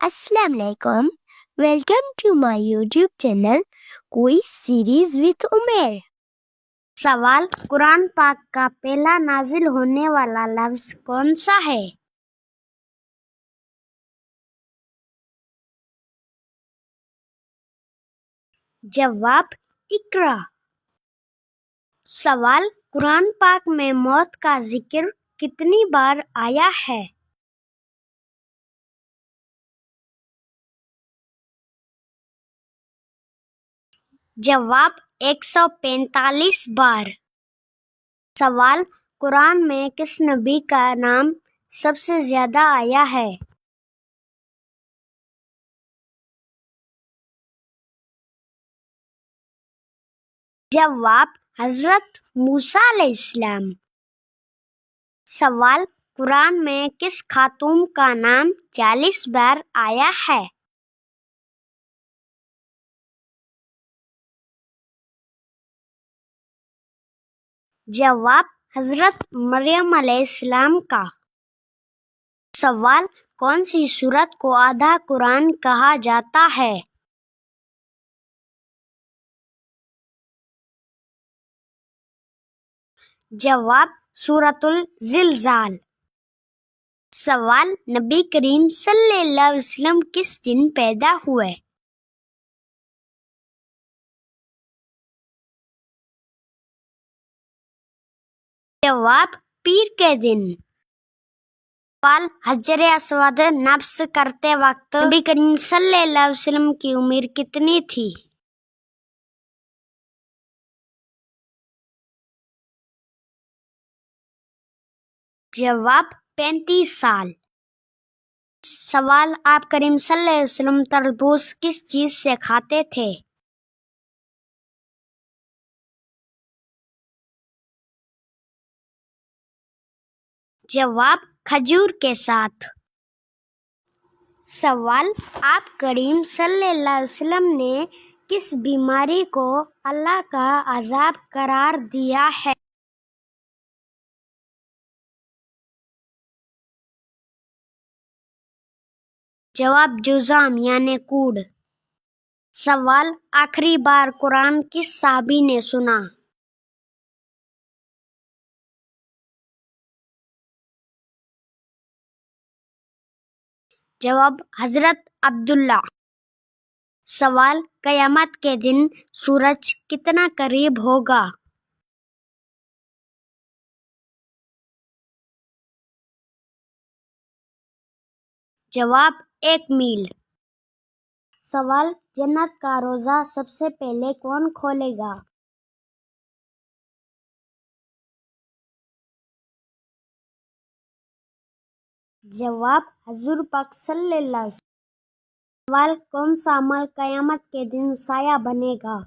السلام علیکم. Welcome to my YouTube channel کوئی سیریز وتھ عمیر. سوال: قرآن پاک کا پہلا نازل ہونے والا لفظ کون سا ہے؟ جواب: اقرا. سوال: قرآن پاک میں موت کا ذکر کتنی بار آیا ہے؟ جواب: 145 بار. سوال: قرآن میں کس نبی کا نام سب سے زیادہ آیا ہے؟ جواب: حضرت موسیٰ علیہ السلام. سوال: قرآن میں کس خاتون کا نام 40 بار آیا ہے؟ جواب: حضرت مریم علیہ السلام کا. سوال: کون سی سورت کو آدھا قرآن کہا جاتا ہے؟ جواب: سورۃ الزلزال. سوال: نبی کریم صلی اللہ علیہ وسلم کس دن پیدا ہوئے؟ جواب: پیر کے دن. سوال: حجر اسود نصب کرتے وقت نبی کریم صلی اللہ علیہ وسلم کی عمر کتنی تھی؟ جواب: 35 سال. سوال: آپ کریم صلی اللہ علیہ وسلم تربوز کس چیز سے کھاتے تھے؟ جواب: کھجور کے ساتھ. سوال: آپ کریم صلی اللہ علیہ وسلم نے کس بیماری کو اللہ کا عذاب قرار دیا ہے؟ جواب: جذام یعنی کوڑ. سوال: آخری بار قرآن کس صحابی نے سنا؟ جواب: حضرت عبداللہ. سوال: قیامت کے دن سورج کتنا قریب ہوگا؟ جواب: 1 میل. سوال: جنت کا روزہ سب سے پہلے کون کھولے گا؟ جواب: حضور پاک صلی اللہ علیہ وسلم. سوال: کون سا عمل قیامت کے دن سایہ بنے گا؟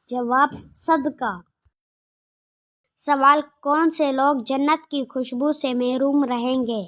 جواب: صدقہ. سوال: کون سے لوگ جنت کی خوشبو سے محروم رہیں گے؟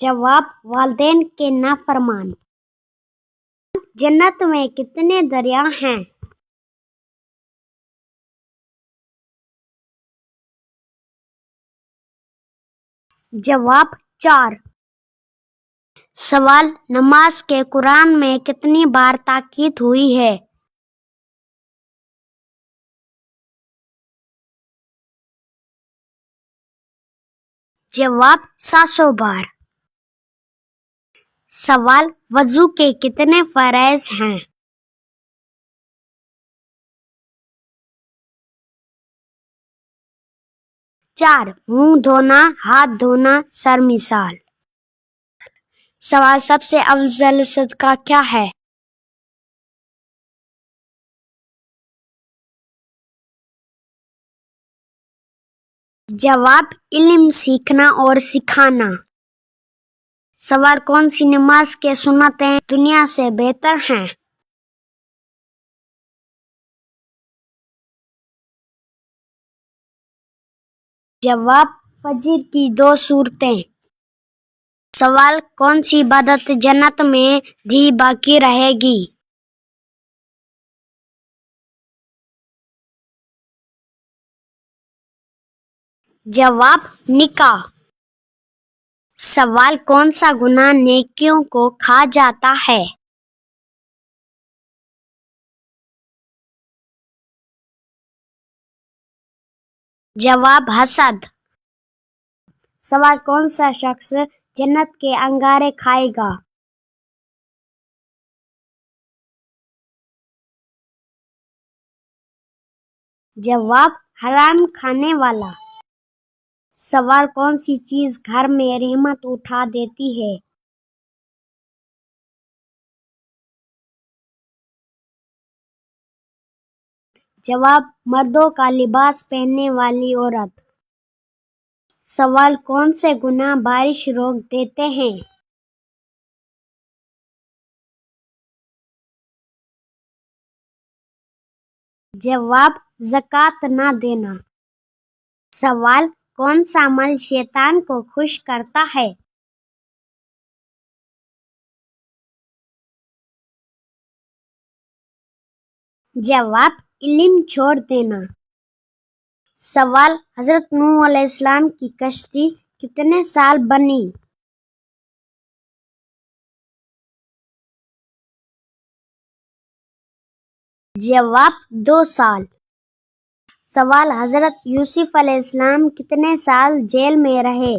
جواب: والدین کے نافرمان. جنت میں کتنے دریا ہیں؟ جواب: 4. سوال: نماز کے قرآن میں کتنی بار تاکید ہوئی ہے؟ جواب: 700 بار. سوال: وضو کے کتنے فرائض ہیں؟ چار: منہ دھونا، ہاتھ دھونا، سر مثال. سوال: سب سے افضل صدقہ کیا ہے؟ جواب: علم سیکھنا اور سکھانا. سوال: کون سی نماز کے سنتیں دنیا سے بہتر ہیں؟ جواب: فجر کی 2 سورتیں. سوال: کون سی عبادت جنت میں بھی باقی رہے گی؟ جواب نکاح. سوال کون سا گناہ نیکیوں کو کھا جاتا ہے؟ جواب حسد. سوال کون سا شخص جنت کے انگارے کھائے گا؟ جواب حرام کھانے والا. سوال کون سی چیز گھر میں رحمت اٹھا دیتی ہے؟ جواب مردوں کا لباس پہننے والی عورت. سوال کون سے گناہ بارش روک دیتے ہیں؟ جواب زکوٰۃ نہ دینا. سوال کون سا عمل شیطان کو خوش کرتا ہے؟ جواب علم چھوڑ دینا. سوال حضرت نوح علیہ السلام کی کشتی کتنے سال بنی؟ جواب 2 سال. سوال حضرت یوسف علیہ السلام کتنے سال جیل میں رہے؟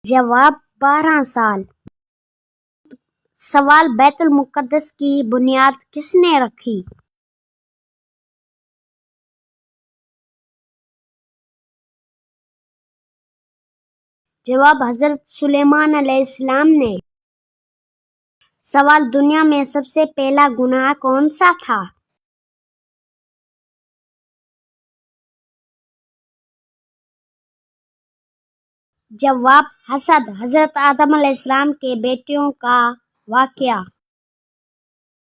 جواب 12 سال. سوال بیت المقدس کی بنیاد کس نے رکھی؟ جواب حضرت سلیمان علیہ السلام نے. سوال دنیا میں سب سے پہلا گناہ کون سا تھا؟ جواب حسد. حضرت آدم علیہ السلام کے بیٹوں کا واقعہ.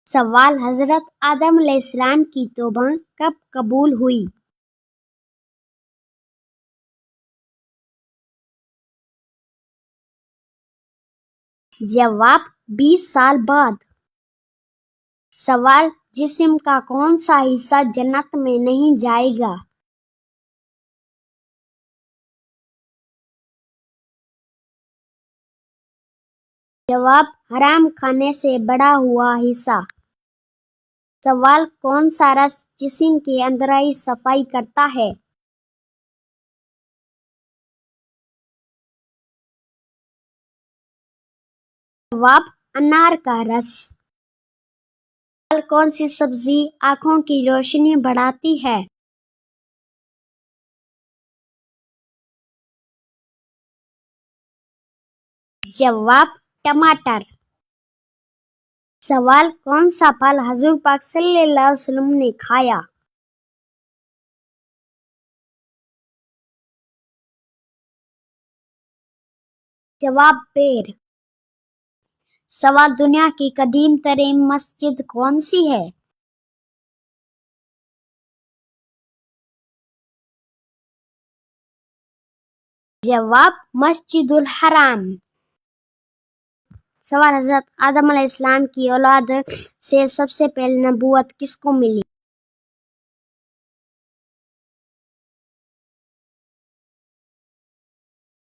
سوال حضرت آدم علیہ السلام کی توبہ کب قبول ہوئی؟ جواب 20 سال بعد. سوال جسم کا کون سا حصہ جنت میں نہیں جائے گا؟ جواب حرام کھانے سے بڑا ہوا حصہ. سوال کون سا رس جسم کی اندرائی صفائی کرتا ہے؟ جواب انار کا رس. سوال کون سی سبزی آنکھوں کی روشنی بڑھاتی ہے؟ جواب ٹماٹر. سوال کون سا پھل حضور پاک صلی اللہ علیہ وسلم نے کھایا؟ جواب بیر. سوال دنیا کی قدیم ترین مسجد کون سی ہے؟ جواب مسجد الحرام. سوال حضرت آدم علیہ السلام کی اولاد سے سب سے پہلے نبوت کس کو ملی؟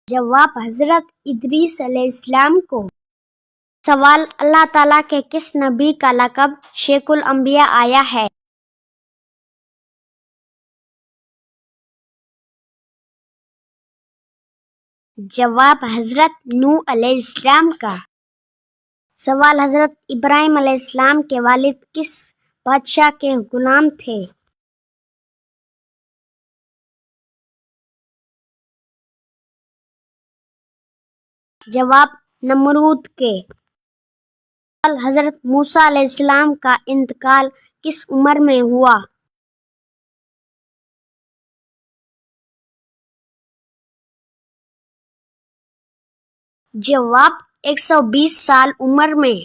جواب حضرت ادریس علیہ السلام کو. سوال اللہ تعالیٰ کے کس نبی کا لقب شیخ الانبیاء آیا ہے؟ جواب حضرت نوح علیہ السلام کا. سوال حضرت ابراہیم علیہ السلام کے والد کس بادشاہ کے غلام تھے؟ جواب نمرود کے. سوال حضرت موسیٰ علیہ السلام کا انتقال کس عمر میں ہوا؟ جواب 120 سال عمر میں.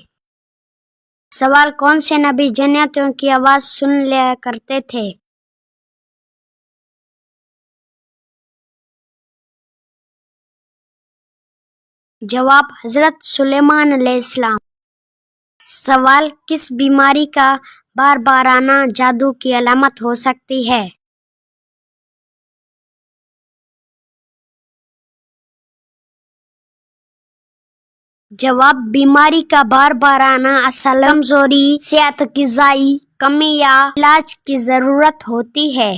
سوال کون سے نبی جنتیوں کی آواز سن لیا کرتے تھے؟ جواب حضرت سلیمان علیہ السلام. سوال کس بیماری کا بار بار آنا جادو کی علامت ہو سکتی ہے؟ جواب: بیماری کا بار بار آنا اصل کمزوری، صحت غذائی کمی یا علاج کی ضرورت ہوتی ہے۔